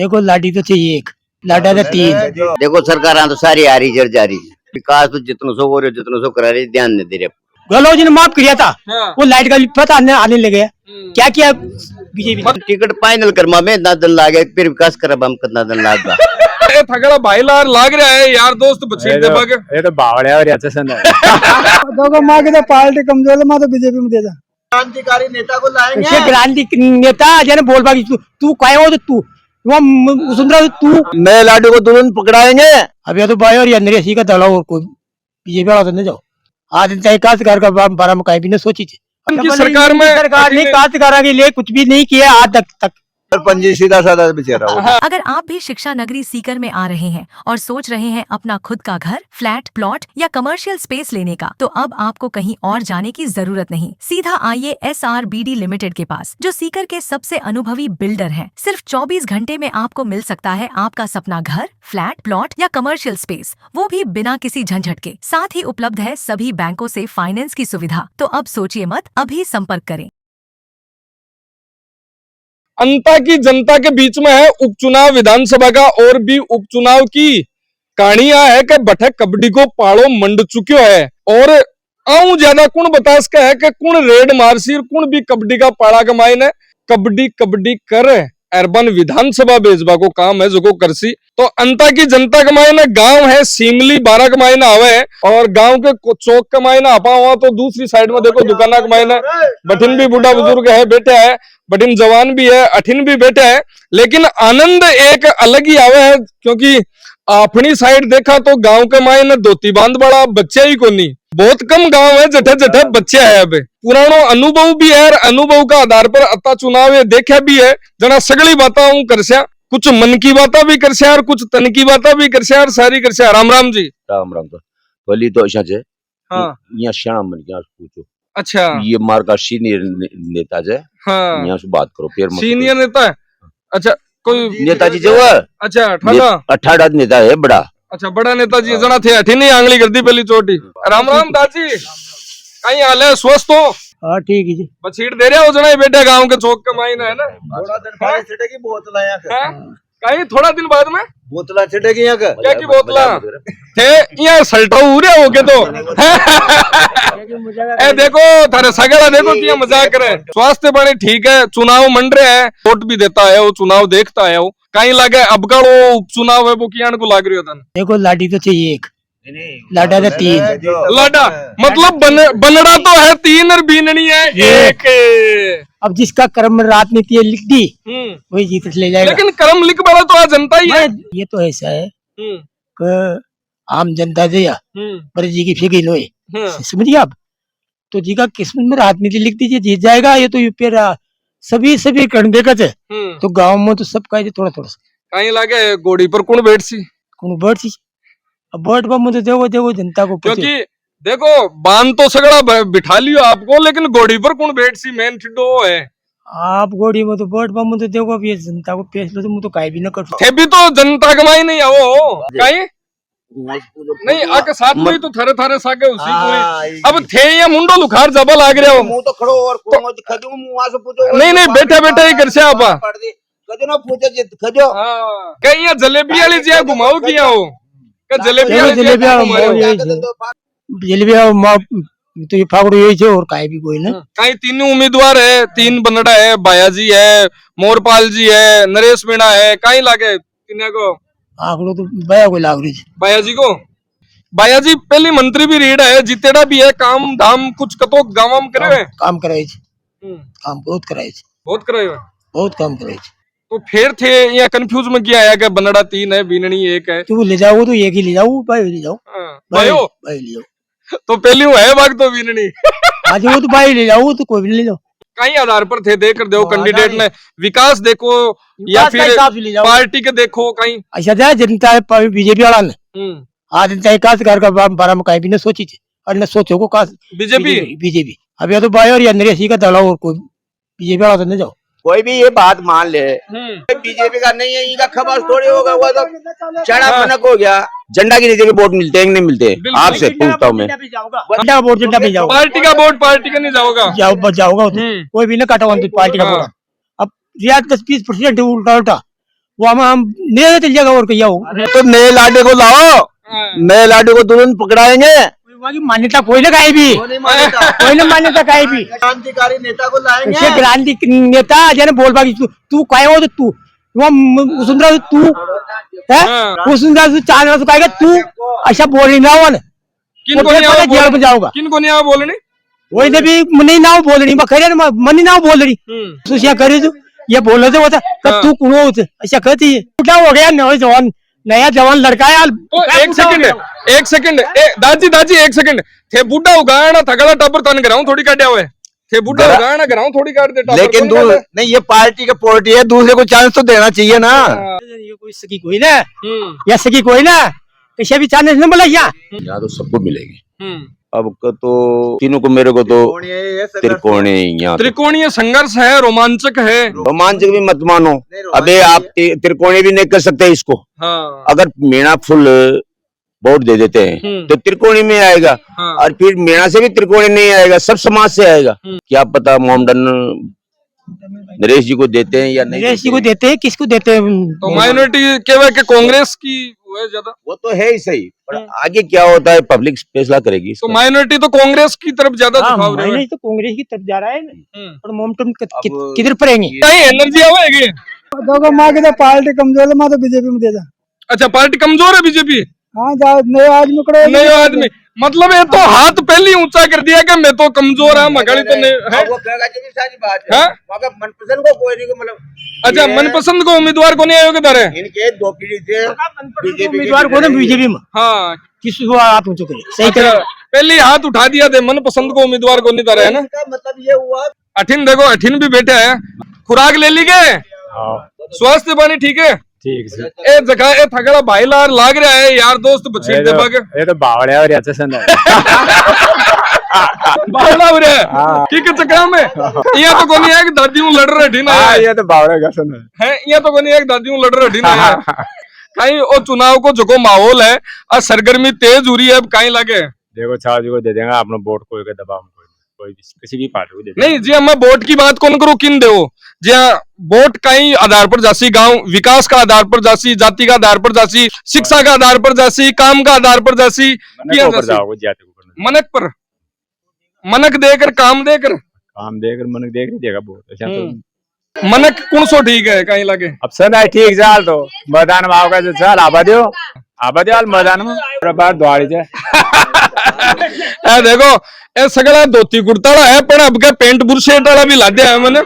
देखो लाठी तो चाहिए एक, लाठा तो तीन। देखो सरकार तो सारी आ रही जर जा रही विकास तो जितना सो हो रहे जितना सो करा रही ध्यान नहीं दे रहे। गहलोत जी ने माफ किया था, वो लाइट का पता आने लगे। क्या किया बीजेपी ने? टिकट फाइनल करमा में इतना दिन लागे फिर विकास कर हम कितना दिन लागा। थगड़ा भाई लार लाग रहा है यार दोस्त बछीड़ दे बागे ये तो बावड़े और अच्छा सन है। देखो माँ के तो पार्टी कमजोर है, माँ तो बीजेपी में दे दा। क्रांतिकारी नेता को लाएंगे। क्रांति नेता जन बोल बागी तू काय हो तो तू वसुंधरा तू नए लाडू को तुरंत पकड़ाएंगे। अभी तो भाई और ये नरेश का दला और कोई बीजेपी वाला तो नहीं जाओ। आज काश्तकार का बारे में कहीं भी नहीं सोची थी। उनकी सरकार में सरकार ने काश्तकारों के लिए कुछ भी नहीं किया आज तक। पंजी सीधा साधा बेचारा। अगर आप भी शिक्षा नगरी सीकर में आ रहे हैं और सोच रहे हैं अपना खुद का घर, फ्लैट, प्लॉट या कमर्शियल स्पेस लेने का, तो अब आपको कहीं और जाने की जरूरत नहीं। सीधा आइए SRBD लिमिटेड के पास, जो सीकर के सबसे अनुभवी बिल्डर हैं। सिर्फ 24 घंटे में आपको मिल सकता है आपका सपना घर, फ्लैट, प्लॉट या कमर्शियल स्पेस, वो भी बिना किसी झंझट के। साथ ही उपलब्ध है सभी बैंकों से फाइनेंस की सुविधा। तो अब सोचिए मत, अभी संपर्क करें। अंता की जनता के बीच में है उपचुनाव विधानसभा का और भी उपचुनाव की कहानियां है कि बठे कबड्डी को पाड़ो मंड चुक्यो है और आऊं ज्यादा कुण बतास का है कि कुण रेड मारसीर कुण भी कबड्डी का पाड़ा कमाई ने कबड्डी कबड्डी कर अर्बन विधानसभा भेजबा को काम है जो को करसी। तो अंता की जनता कमाई ना गांव है सीमली 12 कमाई ना आवे है और गांव के चौक कमाई ना आपा हुआ तो दूसरी साइड में देखो दुकाना कमाई ना बठिन भी बूढ़ा बुजुर्ग है बैठे है, बठिन जवान भी है, अठिन भी बैठे है, लेकिन आनंद एक अलग ही आवे है क्योंकि अपनी साइड देखा तो गांव के माए ने धोती बांध बड़ा बच्चे ही को नहीं, बहुत कम गांव है जठे जठे बच्चे है। अब पुरानो अनुभव भी है, अनुभव का आधार पर अता चुनाव ये देखा भी है जना सगली बातें हूं करस्या, कुछ मन की बातें भी करस्या और कुछ तन की बातें भी करस्या और सारी करस्या। राम राम जी। राम राम। तो पहली तो ऐसा है हाँ यहाँ श्याम मन के पूछो। अच्छा ये मार का सीनियर नेता है। हाँ यहाँ से बात करो फिर सीनियर नेता है। अच्छा कोई नेताजी जो है अच्छा 18 नेता है बड़ा। अच्छा बड़ा नेताजी जना थे अठी नहीं आंगली कर दी पहली चोटी। राम राम दादी कहीं हाल है स्वस्थ हो? हाँ ठीक है जी। बछीड़ दे रहे हो जना बेटे गांव के चौक के माइन है ना थोड़ा दिन बाद छिड़ेगी बोतला यहाँ कहीं थोड़ा दिन बाद में बोतला छिड़ेगी यहाँ का क्या की बोतला थे यहाँ सल्टा उरे हो के तो ए देखो थारे सगड़ा देखो कि मजाक करे। स्वास्थ्य बड़े ठीक है, चुनाव मंड रहे हैं, वोट भी देता है वो, चुनाव देखता है वो, कहीं लगे अब का वो उपचुनाव है वो कियान को लाग रही होता है। देखो लाठी तो चाहिए एक, लाठा तो तीन। लाडा मतलब बनड़ा तो है 3 और बीननी है 1। अब जिसका कर्म राजनीति है लिख दी वही जीत ले जाएगा। लेकिन कर्म लिख बड़ा तो जनता ही है। ये तो ऐसा है कि आम जनता से या पर जी की फिक्र नहीं समझिए आप, तो जी का किस्मत में राजनीति लिख दीजिए जीत जाएगा। ये तो यूपी सभी कर्ण देखा थे तो गाँव में तो सब कहे थोड़ा थोड़ा कहीं लागे गोड़ी पर कौन बैठ सी कौन बैठ सी। अब बैठ में तो देखो जनता को क्योंकि देखो बांध तो सगड़ा बिठा लियो आपको, लेकिन गोड़ी पर कौन बैठ सी मेन ठिडो है। आप गोड़ी में तो बैठ में तो देखो अब ये जनता को पेश लो तो मुझे तो काई भी न कर थे भी तो जनता कमाई नहीं आओ कहीं नहीं आके साथ में तो थारे थारे सागे उसी को अब थे ये मुंडो लुखार जबा लाग रहे हो मुंह तो खड़ो और कोंगो दिखा दूं मुंह वहां से पूछो। नहीं बैठे बैठे ही कर से आपा कदो ना पूछो जी खजो कहीं यहाँ जलेबी वाली जिया घुमाओ किया हो जलेबिया तो ये फागड़ो यही है और काई भी कोई ना। कहीं 3 उम्मीदवार है, 3 बनड़ा है, बाया जी है, मोरपाल जी है, नरेश मीणा है, कहीं लागे तीन को आंकड़ो तो बाया को लाग रही है। बाया जी को बाया जी पहली मंत्री भी रीड है, जीतेड़ा भी है, काम धाम कुछ कतो गाँव में करे काम कराए काम बहुत कराए बहुत काम कराए। तो फिर थे या कंफ्यूज में क्या आया कि बनड़ा 3 है बीननी 1 है। तू ले जाओ तो एक ही ले जाओ भाई ले जाओ भाई ले जाओ तो पहली वो है बाग तो बीननी आज वो तो भाई ले जाओ तो कोई भी ले जाओ। कहीं आधार पर थे देख कर दो कैंडिडेट ने विकास देखो या फिर पार्टी के देखो कहीं अच्छा था जनता है बीजेपी वाला ने आज जनता काश्तकार का बारे में कहीं भी न सोची थी और न सोचो को बीजेपी अब या तो भाई और या नरेश का दला और कोई बीजेपी वाला तो नहीं जाओ। कोई भी ये बात मान ले बीजेपी का नहीं है, इनका खबर थोड़ी होगा, वो तो चढ़ा मनक हो गया। झंडा की नीचे के वोट मिलते हैं नहीं मिलते आपसे पूछता हूँ मैं। झंडा वोट झंडा पे जाओ, पार्टी का वोट पार्टी का नहीं जाओगा जाओगा कोई भी ना काटा पार्टी का वोट। अब रियायत 10-20% उल्टा वो हम नया चल जाएगा और क्या होगा। तो नए लाडे को लाओ, नए लाडे को तुरंत पकड़ाएंगे। वहाँ की मान्यता कोई ना कहीं भी, कोई ना मान्यता कहीं भी। क्रांतिकारी नेता को लाएंगे। ऐसे क्रांति नेता जन बोल बाकी तू काय हो तो तू वसुंधरा तू है वसुंधरा तू चार तो कहेगा तू ऐसा बोल रही ना वन जेल में जाओगा। किन को नहीं आवा बोलनी वही ने भी मनी ना बोल रही खैर मनी ना बोल रही सुशिया करे तू ये बोल रहे होता कब तू कौन होते ऐसा कहती है। क्या हो गया नया जवान लड़का है। एक सेकंड दादी एक सेकंड थे बुढ़ा उगाना थगड़ा टबर तन कराऊं थोड़ी काटे हुए थे बुढ़ा उगाना कराऊं थोड़ी काट दे लेकिन नहीं ये पार्टी का पोर्टी है, दूसरे को चांस तो देना चाहिए ना। ये कोई सकी कोई ना या सकी कोई ना किसी भी चांस नहीं बोला यहाँ तो सबको मिलेगी। अब तो तीनों को मेरे को तो त्रिकोणीय संघर्ष है, रोमांचक है। रोमांचक भी मत मानो, अबे आप त्रिकोणीय भी नहीं कर सकते इसको। हाँ। अगर मीणा फुल वोट दे देते हैं तो त्रिकोणी में आएगा। हाँ। और फिर मीणा से भी त्रिकोणी नहीं आएगा, सब समाज से आएगा। क्या पता मोहम्मदन नरेश जी को देते हैं या नहीं, नरेश जी को देते हैं, किसको देते हैं? तो माइनॉरिटी के कांग्रेस की है ज्यादा, वो तो है ही सही, पर आगे क्या होता है पब्लिक फैसला करेगी। तो माइनॉरिटी तो कांग्रेस की तरफ ज्यादा झुकाव रहा है। तो कांग्रेस की तरफ जा रहा है और मोमटम किधर पड़ेंगे? एनर्जी आवेगी देखो माँ की पार्टी कमजोर है, माँ तो बीजेपी में दे दा। अच्छा पार्टी कमजोर है बीजेपी। हाँ नए आदमी करो, नए आदमी मतलब ये तो हाथ पहले ऊंचा कर दिया कि मैं तो कमजोर है मगड़ी तो नहीं है। वो कहेगा जो सारी बात है, मगर मनपसंद को कोई नहीं को मतलब। अच्छा मनपसंद को उम्मीदवार को नहीं आयोग इधर है इनके दो पीढ़ी से बीजेपी उम्मीदवार को ना बीजेपी में। हाँ किसको आप ऊंचो करे सही अच्छा, करे पहले हाथ उठा दिया थे मनपसंद को उम्मीदवार को नहीं दे रहे है ना। मतलब ये हुआ अठिन देखो अठिन भी बैठे है, खुराक ले ली के स्वास्थ्य पानी ठीक है ठीक से ए जगह ए थगड़ा भाई लार लाग रहा है यार दोस्त बछीर दे बागे ये तो बावड़े और अच्छा संद है बावड़ा हो रहा है की के चक्कर में ये तो कोनी है कि दादियों लड़ रहे ढीना हां है ये तो बावड़े का संद है ये तो कोनी है कि दादियों लड़ रहे ढीना है कहीं ओ चुनाव को जो माहौल है और सरगर्मी तेज हो रही है। अब कहीं लगे देखो छाव जी को दे देंगे अपना वोट कोई के दबाव में कोई किसी भी पार्टी को दे नहीं जी मैं वोट की बात कौन करूँ किन दे जी वोट कई आधार पर जासी, गांव विकास का आधार पर जासी, जाति का आधार पर जासी, शिक्षा का आधार पर जासी, काम का आधार पर जासी, मनक पर मनक देकर काम देकर मनक देकर देगा वोट अच्छा तो मनक कौन सो ठीक है कहीं लगे अब सर है ठीक चाल तो मैदान में आओगे तो चल आबा दियो मैदान में बार द्वारी जाए देखो ए सगला धोती कुर्ताड़ा है पर अब का पेंट बुरशेट वाला भी लादे है मैंने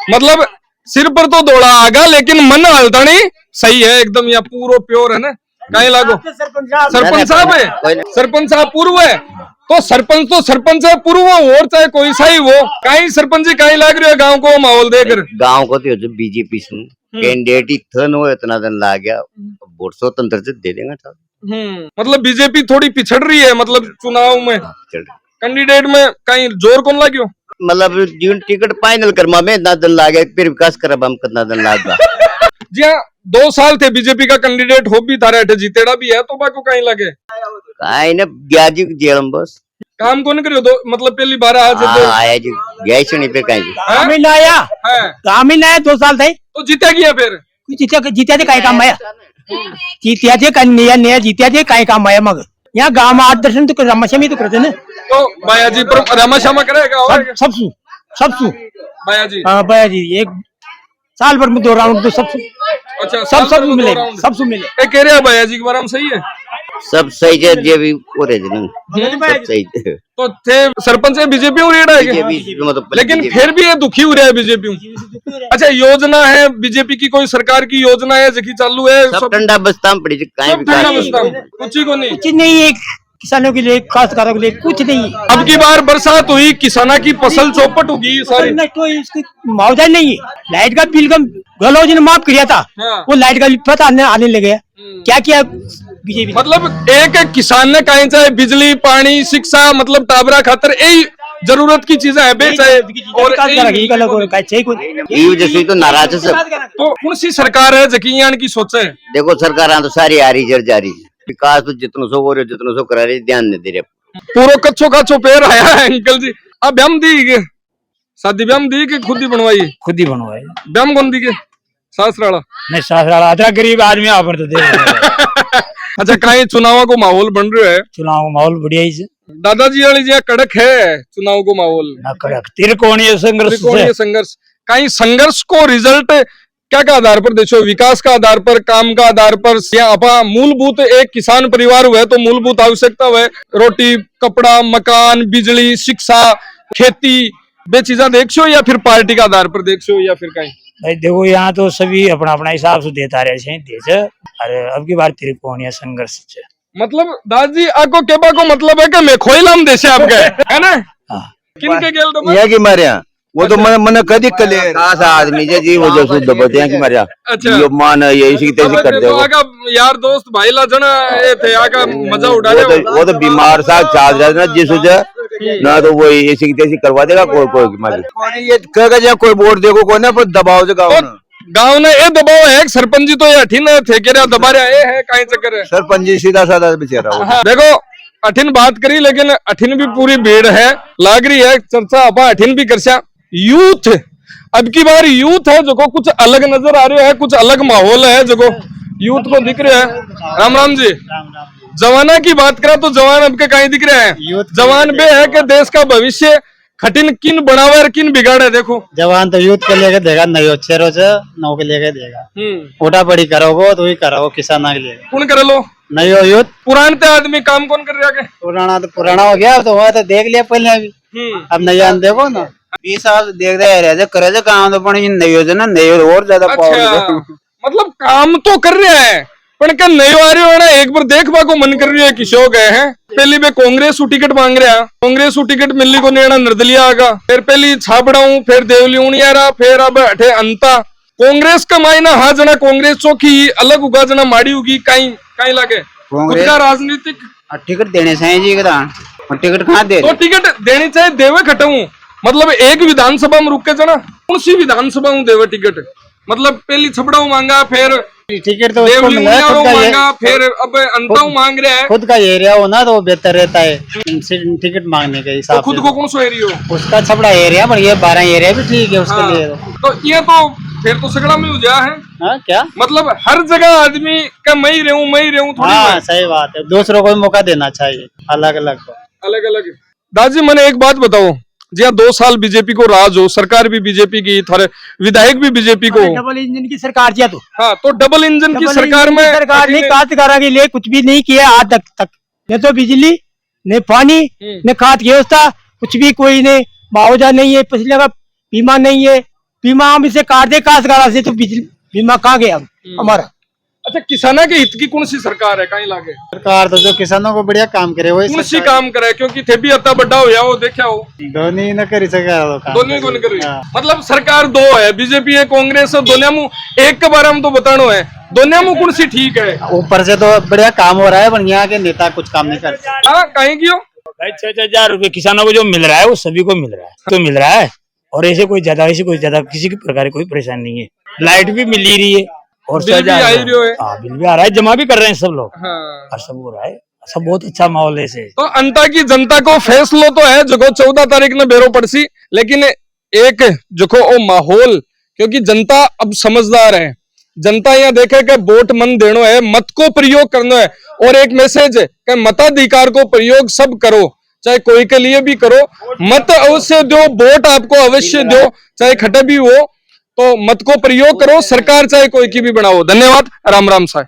मतलब सिर पर तो दौड़ा आगा लेकिन मन हलता नहीं सही है एकदम या पूरा प्योर है ना कहीं लागो। सरपंच साहब है, सरपंच साहब पूर्व है तो सरपंच है पूर्व और चाहे कोई सा ही वो कहीं सरपंच कहीं लाग रही है गाँव को माहौल देकर गाँव को तो बीजेपी से कैंडिडेट ही थन हो इतना दिन ला गया वोट स्वतंत्र से दे देगा। मतलब बीजेपी थोड़ी पिछड़ रही है मतलब चुनाव में कैंडिडेट में कहीं जोर कौन लाग्यो मतलब जीवन टिकट फाइनल करमा में इतना दिन ला गया फिर विकास करब हम कितना दिन लागा। जी हाँ 2 साल थे बीजेपी का कैंडिडेट हो भी तारा जीतेड़ा भी है तो बाको कहीं लगे कहीं ना गया जी जेल बस काम कौन करियो दो मतलब पहली बार आज आया जी गया सुनी पे कहीं काम ही ना आया काम ही ना आया 2 साल थे तो जीता गया फिर जीत्या थे काय काम आया जीत्या थे नया जीत्या थे काय काम आया मग यहाँ गाँव में 8 दर्शन तो रमाश्यामी तो करते ना तो बाया जी पर रमाश्यामा करेगा सबसु बाया जी हाँ बाया जी एक साल भर में 2 राउंड तो सबसु अच्छा सब मिले सबसु मिले कह रहे हैं बाया जी के बारे में सही है सब सही है जे भी ओरे सब सही तो थे सरपंच बीजेपी हो रहा है लेकिन फिर भी ये दुखी हो रहा है बीजेपी। अच्छा योजना है बीजेपी की कोई सरकार की योजना है जकी चालू है सब ठंडा बस्ता में पड़ी कुछ ही को नहीं कुछ नहीं है किसानों के लिए काश्तकारों के लिए कुछ नहीं। अब की बार बरसात हुई किसाना की फसल चौपट होगी सारी इसकी मुआवजा नहीं है। लाइट का बिल कम गलौज ने माफ किया था वो लाइट का बिल पता आने लगे क्या किया बीजेपी मतलब एक किसान ने कहीं चाहे बिजली पानी शिक्षा मतलब टाबरा खातर यही जरूरत की चीजें है चाहे तो नाराज है सब। तो कौन सी सरकार है जकीयान की सोचे देखो सरकार तो सारी आ रही जर जा रही विकास तो जितना सो हो रहे जितना सो करा रही ध्यान नहीं दे रहे पूरा कच्चो काचो पैर आया है अंकल जी। अब ब्याम दी के शादी ब्याम दी के खुद ही बनवाई खुद ही बनवाई ब्याम कौन दी के सासराड़ा नहीं सासराड़ा इतना गरीब आदमी आप तो दे अच्छा कहीं चुनाव को माहौल बन रहा है चुनाव का माहौल बढ़िया ही से दादाजी वाली जी कड़क है चुनाव को माहौल ना कड़क त्रिकोणीय संघर्ष त्रिकोणीय संघर्ष कहीं संघर्ष को रिजल्ट क्या का आधार पर देखो विकास का आधार पर काम का आधार पर या अपा मूलभूत एक किसान परिवार हुआ तो मूलभूत आवश्यकता हुआ रोटी कपड़ा मकान बिजली शिक्षा खेती बे चीजा देखो या फिर पार्टी का आधार पर देखो या फिर कहीं भाई देखो यहाँ तो सभी अपना अपना हिसाब से देता रहे देश अरे अब की बार त्रिकोणीय संघर्ष है मतलब दादाजी आपको केबा को मतलब है कि मैं खोइलाम देशे आपके है ना हाँ। किनके गेल तो यह की मारे वो तो मन कदी कले खास आदमी जे जी वो जो शुद्ध बोलते हैं कि मारे अच्छा ये मान ये इसी तरह कर दे तो आगा यार दोस्त भाई ला जना ये थे आगा मजा उड़ा रहे वो तो बीमार सा चाल रहा है ना जिस वजह ना तो वो इसी तरह करवा देगा कोई कोई की मारे ये कह कोई वोट देखो कोई ना पर दबाव जगह गांव ने ये दबाव है सरपंच जी तो ये अठिन थे के दबा रहा ये है काई चक्कर है सरपंच जी सीधा साधा बेचारा वो। हाँ, देखो अठिन बात करी लेकिन अठिन भी पूरी भीड़ है लाग रही है चर्चा अपा अठिन भी करसा यूथ अब की बार यूथ है जो को कुछ अलग नजर आ रहा है कुछ अलग माहौल है जो को यूथ को दिख रहा है राम राम जी जवाना की बात करा तो जवान अब के कहीं दिख रहे हैं जवान बे है कि देश का भविष्य खटिन किन बढ़ावे और किन बिगाड़े देखो जवान तो यूथ के लेके देगा नहीं अच्छे रोज नौ के लेके देगा उठा पड़ी करोगे तो ही करोगे किसान के लिए कौन कर लो नहीं हो यूथ पुराने आदमी काम कौन कर रहा है पुराना तो पुराना हो गया तो वह तो देख लिया पहले अभी अब नहीं जान देखो ना 20 साल देख रहे करे थे काम तो नहीं योजना नहीं और ज्यादा अच्छा मतलब काम तो कर रहा है पर क्या नहीं आ रही हो ना एक बार देखवा को मन कर रही है किशो गए हैं पहली में कांग्रेस टिकट मांग रहा कांग्रेस टिकट मिलने को नेड़ा निर्दलिया आगा फिर पहली छाबड़ाऊ फिर देवली उणियारा फिर अब अठे अंता कांग्रेस का मायना हाँ जना कांग्रेस चौकी अलग उगा जना माड़ी उगी कहीं कहीं लगे उसका राजनीतिक टिकट देने चाहिए जी टिकट कहाँ दे तो टिकट देनी चाहिए देवे खटाऊ मतलब एक विधानसभा में रुक के जना कौन सी विधानसभा में देवे टिकट मतलब पहली छबड़ाऊ मांगा फिर टिकट तो उसको मिला है, खुद का मांगा फिर अब अंताऊ मांग रहा है खुद का एरिया हो ना तो वो बेहतर रहता है टिकट मांगने के तो हिसाब खुद से को कौन सो एरिया हो उसका छपड़ा एरिया पर ये 12 एरिया भी ठीक है उसके लिए तो ये तो फिर तो सगड़ा में उजा है हाँ क्या मतलब हर जगह आदमी का मैं ही रहूं थोड़ी हाँ सही बात है दूसरों को भी मौका देना चाहिए अलग अलग को अलग अलग दादी मैंने एक बात बताओ जी 2 साल बीजेपी को राज हो सरकार भी बीजेपी की थारे विधायक भी बीजेपी को डबल इंजन की सरकार किया तो हाँ तो डबल इंजन की सरकार में सरकार ने काश्तकारों के लिए कुछ भी नहीं किया आज तक न तो बिजली न पानी न खाद की व्यवस्था कुछ भी कोई नहीं मुआवजा नहीं है पिछले का बीमा नहीं है बीमा हम इसे काट दे काश्तकारों से तो बिजली बीमा कहाँ गया हमारा अच्छा किसाना के हित की कौन सी सरकार है कहीं लागे सरकार तो जो किसानों को बढ़िया काम करे वही कौन सी काम करे क्योंकि थे भी अत्ता बड़ा हो या वो देखा हो धोनी न करी सके दोनों को नहीं कर रही मतलब सरकार 2 है बीजेपी है कांग्रेस है दोनों में एक के बारे में तो बताना है दोनों में कौन सी ठीक है ऊपर से तो बढ़िया काम हो रहा है पर यहाँ के नेता कुछ काम नहीं करते हाँ कहीं क्यों भाई 6,000 रुपए किसानों को जो मिल रहा है वो सभी को मिल रहा है तो मिल रहा है और ऐसे कोई ज्यादा किसी प्रकार की कोई परेशानी नहीं है लाइट भी मिल ही रही है और बिल भी आ ही रही है बिल भी आ रहा है जमा भी कर रहे हैं सब लोग हाँ और सब हो रहा है सब बहुत अच्छा माहौल है इसे तो अंता की जनता को फैसलो तो है जो 14 तारीख ने बेरो पड़सी लेकिन एक जो वो माहौल क्योंकि जनता अब समझदार है जनता यहाँ देखे कि वोट मन देनो है मत को प्रयोग करना है और एक मैसेज है कि मताधिकार को प्रयोग सब करो चाहे कोई के लिए भी करो मत अवश्य दो वोट आपको अवश्य दो चाहे खटा भी हो तो मत को प्रयोग करो सरकार चाहे कोई की भी बनाओ धन्यवाद राम राम साहब